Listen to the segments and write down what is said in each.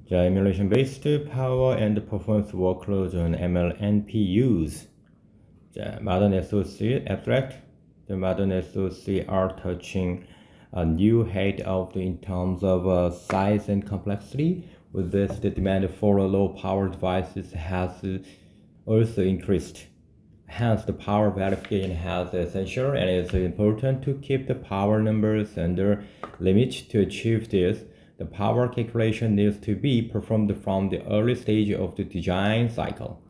The emulation-based power and performance workloads on ML NPUs. The modern SoC abstract. The modern SoC are touching a new height in terms of size and complexity. With this, the demand for low-power devices has also increased. Hence, the power verification is essential, and it's important to keep the power numbers under limit. To achieve this, the power calculation needs to be performed from the early stage of the design cycle.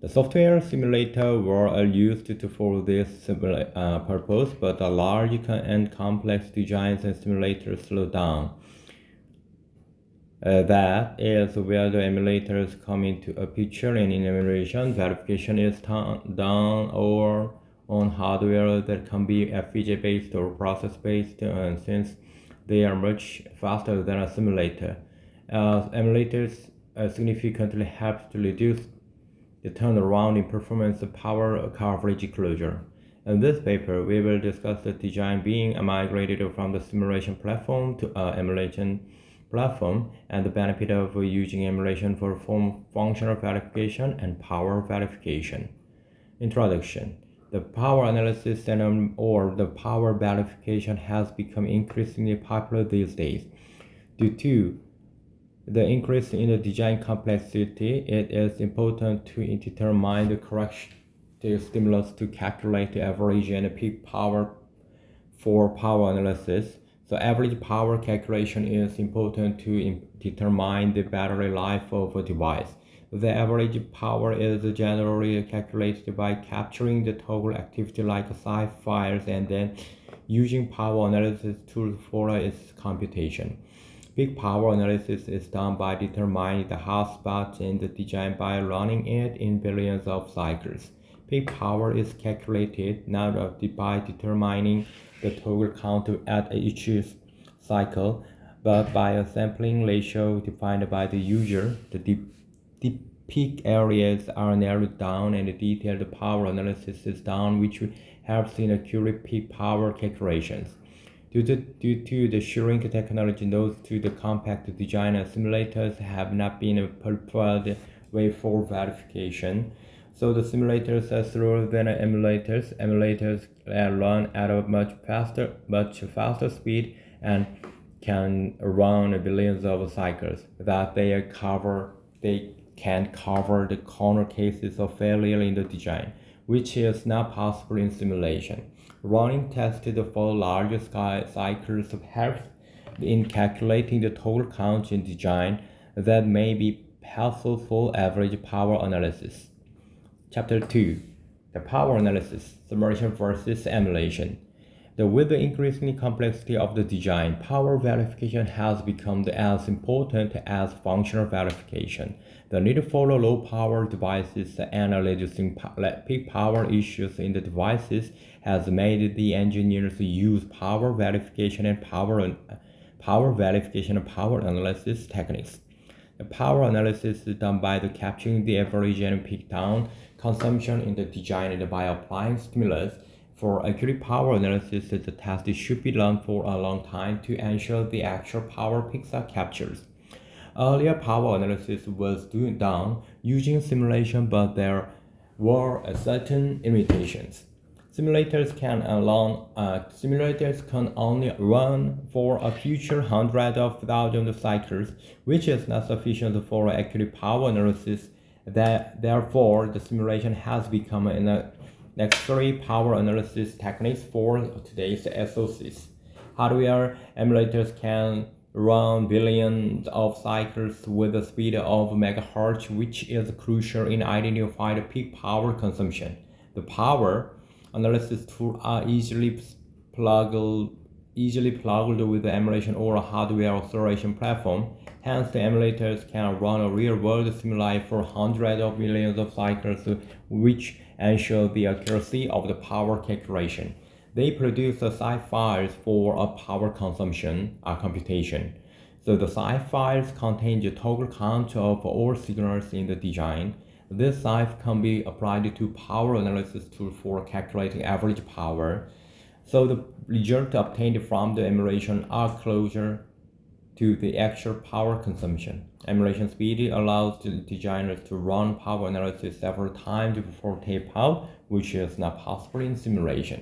The software simulator were used for this purpose, but the large and complex designs and simulators slow down. That is where the emulators come into a picture, and in emulation, verification is done or on hardware that can be FPGA-based or process-based, and since they are much faster than a simulator. Emulators significantly help to reduce the turnaround in performance power coverage closure. In this paper, we will discuss the design being migrated from the simulation platform to emulation platform and the benefit of using emulation for functional verification and power verification. Introduction. The power analysis or the power verification has become increasingly popular these days. Due to the increase in the design complexity, it is important to determine the correct stimulus to calculate the average and peak power for power analysis. So average power calculation is important to determine the battery life of a device. The average power is generally calculated by capturing the total activity like SAIF files and then using power analysis tools for its computation. Peak power analysis is done by determining the hotspot in the design by running it in billions of cycles. Peak power is calculated not by determining the total count at each cycle, but by a sampling ratio defined by the user. The peak areas are narrowed down and detailed power analysis is done, which helps in accurate peak power calculations. Due to the shrink technology nodes to the compact design, simulators have not been a preferred way for verification. So the simulators are slower than emulators. Emulators run at a much faster speed and can run billions of cycles. That they can cover the corner cases of failure in the design, which is not possible in simulation. Running tested for larger cycles helps in calculating the total count in design that may be helpful for average power analysis. Chapter 2. The power analysis, simulation versus emulation. With the increasing complexity of the design, power verification has become as important as functional verification. The need for low-power devices and reducing peak power issues in the devices has made the engineers use power verification and power analysis techniques. The power analysis is done by capturing the average and peak down consumption in the design and by applying stimulus. For accurate power analysis, the test should be run for a long time to ensure the actual power peaks are captured. Earlier power analysis was done using simulation, but there were certain limitations. Simulators can only run for a future hundreds of thousands of cycles, which is not sufficient for accurate power analysis. Therefore, the simulation has become an necessary power analysis techniques for today's SoCs. Hardware emulators can run billions of cycles with a speed of megahertz, which is crucial in identifying peak power consumption. The power analysis tools are easily plugged with the emulation or a hardware acceleration platform. Hence, the emulators can run a real-world simuli for hundreds of millions of cycles, which ensure the accuracy of the power calculation. They produce the SAIF files for a power consumption computation. So the SAIF files contain the total count of all signals in the design. This SAIF can be applied to power analysis tool for calculating average power. So the results obtained from the emulation are closer to the actual power consumption. Emulation speed allows the designers to run power analysis several times before tape out, which is not possible in simulation.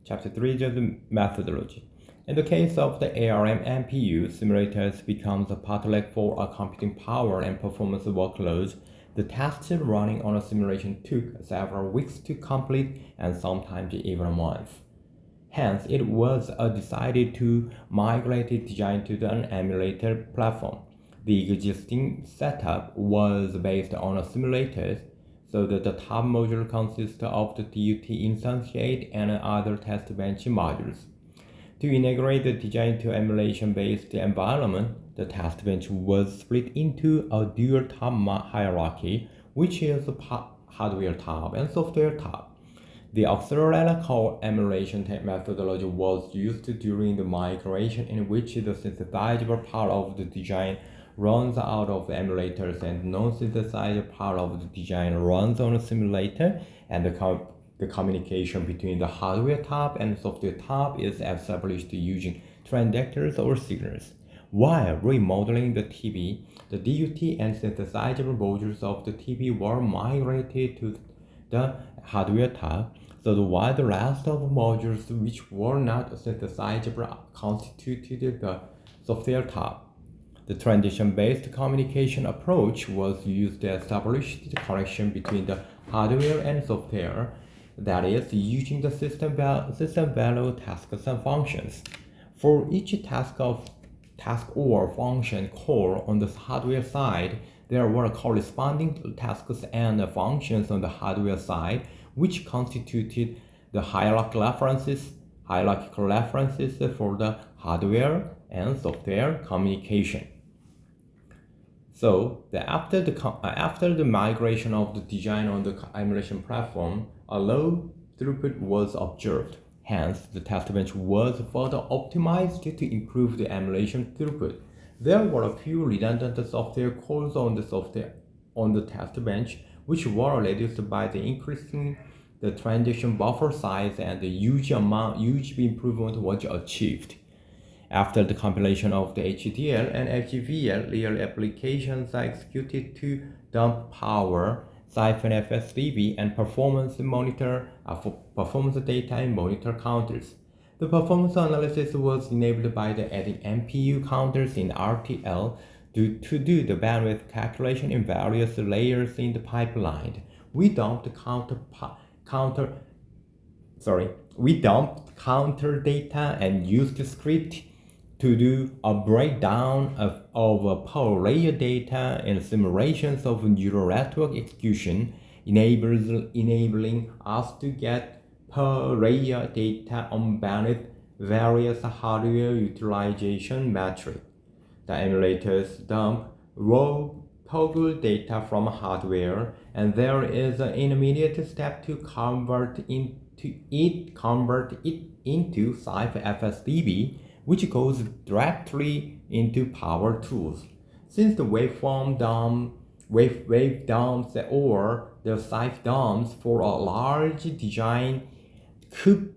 Chapter 3 is the methodology. In the case of the ARM NPU, simulators becomes a bottleneck for computing power and performance workloads. The tests running on a simulation took several weeks to complete and sometimes even months. Hence, it was decided to migrate the design to an emulator platform. The existing setup was based on simulators, so that the top module consists of the DUT instantiate and other test bench modules. To integrate the design to emulation-based environment, the test bench was split into a dual top hierarchy, which is hardware top and software top. The Accellera co-emulation methodology was used during the migration, in which the synthesizable part of the design runs out of emulators and non-synthesized part of the design runs on a simulator, and the communication between the hardware top and software top is established using transductors or signals. While remodeling the TV, the DUT and synthesizable modules of the TV were migrated to the hardware top, so while the rest of modules which were not synthesizable constituted the software top. The transition-based communication approach was used to establish the connection between the hardware and software, that is, using the system value tasks and functions. For each task or function call on the hardware side, there were corresponding tasks and functions on the hardware side, which constituted the hierarchical references for the hardware and software communication. So after the migration of the design on the emulation platform, a low throughput was observed. Hence, the test bench was further optimized to improve the emulation throughput. There were a few redundant software calls on the test bench, which were reduced by the increasing the transition buffer size, and the huge improvement was achieved. After the compilation of the HTL and HVL, real applications are executed to dump power, siphon FSDB, and performance data and monitor counters. The performance analysis was enabled by adding NPU counters in RTL to do the bandwidth calculation in various layers in the pipeline. We dumped counter data and used script to do a breakdown of per layer data and simulations of neural network execution, enabling us to get per layer data on bandwidth various hardware utilization metrics. The emulators dump raw toggle data from hardware, and there is an intermediate step to convert it into SAIF FSDB, which goes directly into power tools. Since the wave dumps or the SAIF dumps for a large design could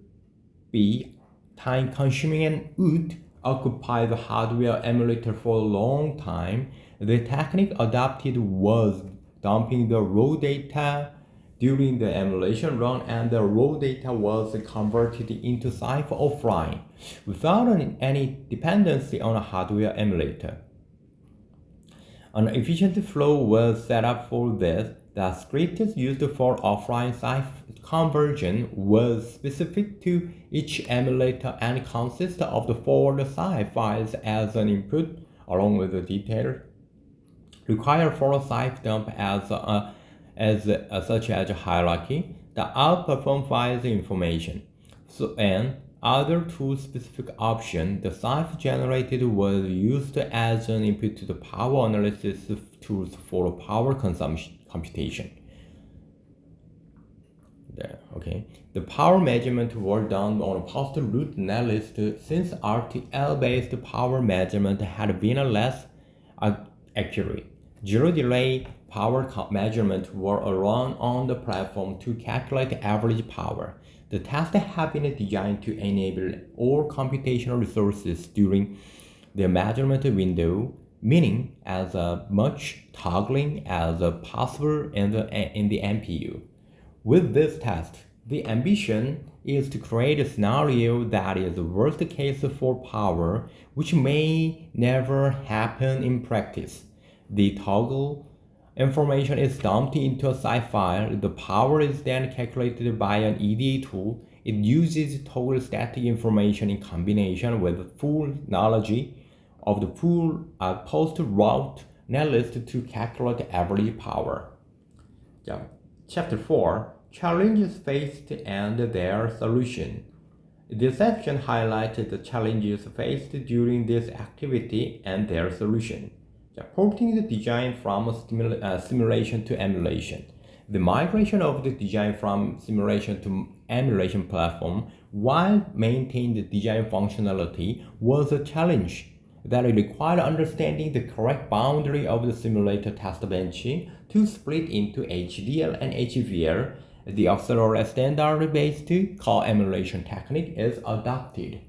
be time-consuming and would occupy the hardware emulator for a long time, the technique adopted was dumping the raw data during the emulation run, and the raw data was converted into SAIF offline without any dependency on a hardware emulator. An efficient flow was set up for this. The script used for offline SAIF conversion was specific to each emulator and consists of the forward SAIF files as an input, along with the details required for a SAIF dump such as hierarchy, the outperform files information, and other tool-specific options. The SAIF generated was used as an input to the power analysis tools for power consumption computation. The power measurement were done on a post-root netlist, since RTL-based power measurement had been less accurate. Zero delay power measurements were run on the platform to calculate average power. The test had been designed to enable all computational resources during the measurement window, meaning as much toggling as possible in the NPU. With this test, the ambition is to create a scenario that is the worst case for power, which may never happen in practice. The toggle information is dumped into a SAIF file. The power is then calculated by an EDA tool. It uses toggle static information in combination with full knowledge of the full post-route netlist to calculate average power. Chapter 4, Challenges Faced and Their Solution. This section highlights the challenges faced during this activity and their solution. Porting the design from simulation to emulation. The migration of the design from simulation to emulation platform while maintaining the design functionality was a challenge that required understanding the correct boundary of the simulator test bench to split into HDL and HVL. The Accellera-style co-emulation technique is adopted.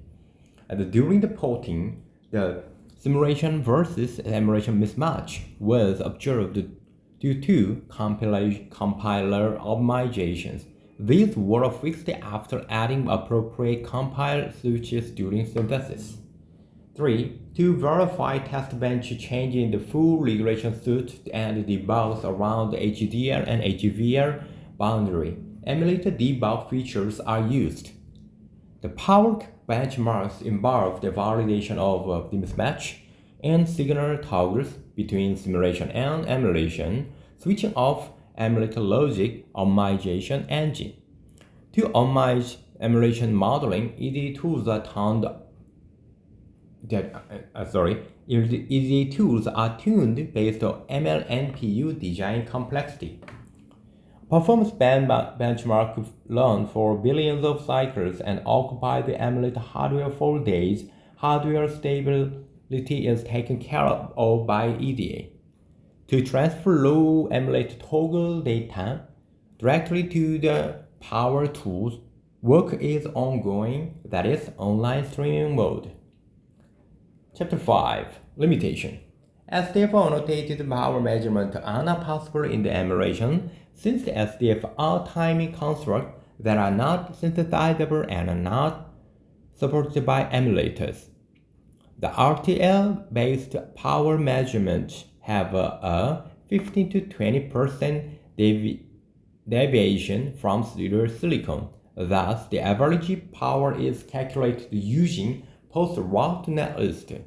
During the porting, the simulation versus emulation mismatch was observed due to compiler optimizations. These were fixed after adding appropriate compile switches during synthesis. 3. To verify test bench change in the full regression suit and debugs around the HDL and HVL boundary, emulator debug features are used. The power benchmarks involve the validation of the mismatch and signal toggles between simulation and emulation, switching off emulator logic optimization engine. To optimize emulation modeling, EDA tools are tuned based on ML NPU design complexity. Performance benchmark run for billions of cycles and occupy the emulator hardware for days. Hardware stability is taken care of by EDA. To transfer low emulator toggle data directly to the power tools, work is ongoing, that is, online streaming mode. Chapter 5, Limitation. SDF annotated power measurement are not possible in the emulation since the SDF are timing constructs that are not synthesizable and are not supported by emulators. The RTL-based power measurements have a 15 to 20% deviation from silicon. Thus, the average power is calculated using post-route netlist.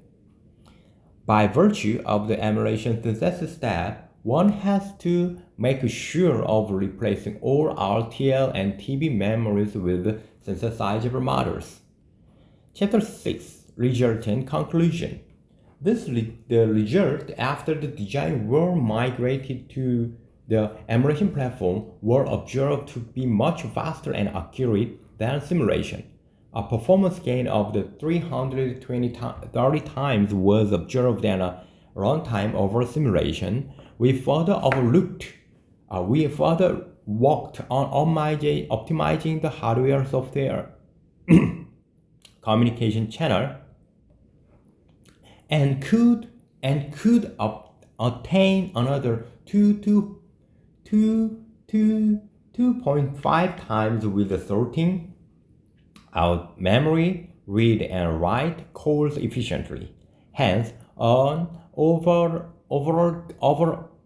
By virtue of the emulation synthesis step, one has to make sure of replacing all RTL and TB memories with synthesizable models. Chapter 6, Resultant Conclusion. The result after the design were migrated to the emulation platform were observed to be much faster and accurate than simulation. A performance gain of the 330 times was observed in a runtime over simulation. We further worked on optimizing the hardware-software communication channel and could attain another 2.5 times with the sorting out memory, read and write calls efficiently. Hence, an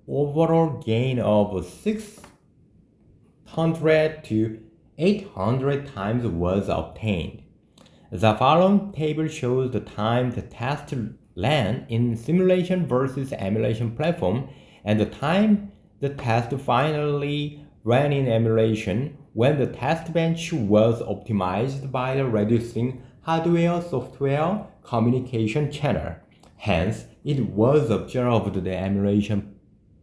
overall gain of 600 to 800 times was obtained. The following table shows the time the test ran in simulation versus emulation platform and the time the test finally ran in emulation when the test bench was optimized by reducing hardware-software communication channel. Hence, it was observed the emulation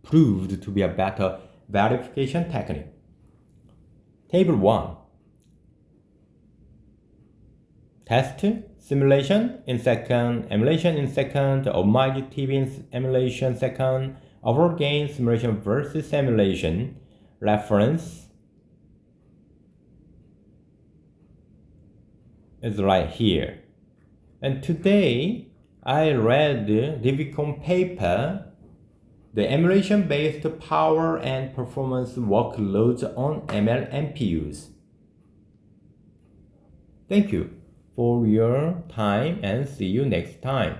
proved to be a better verification technique. Table 1. Test, simulation in second, emulation in second, optimized TB in emulation second, overall gain simulation versus emulation. Reference is right here. And today I read the DVCON paper, the emulation-based power and performance workloads on ML NPUs. Thank you for your time and see you next time.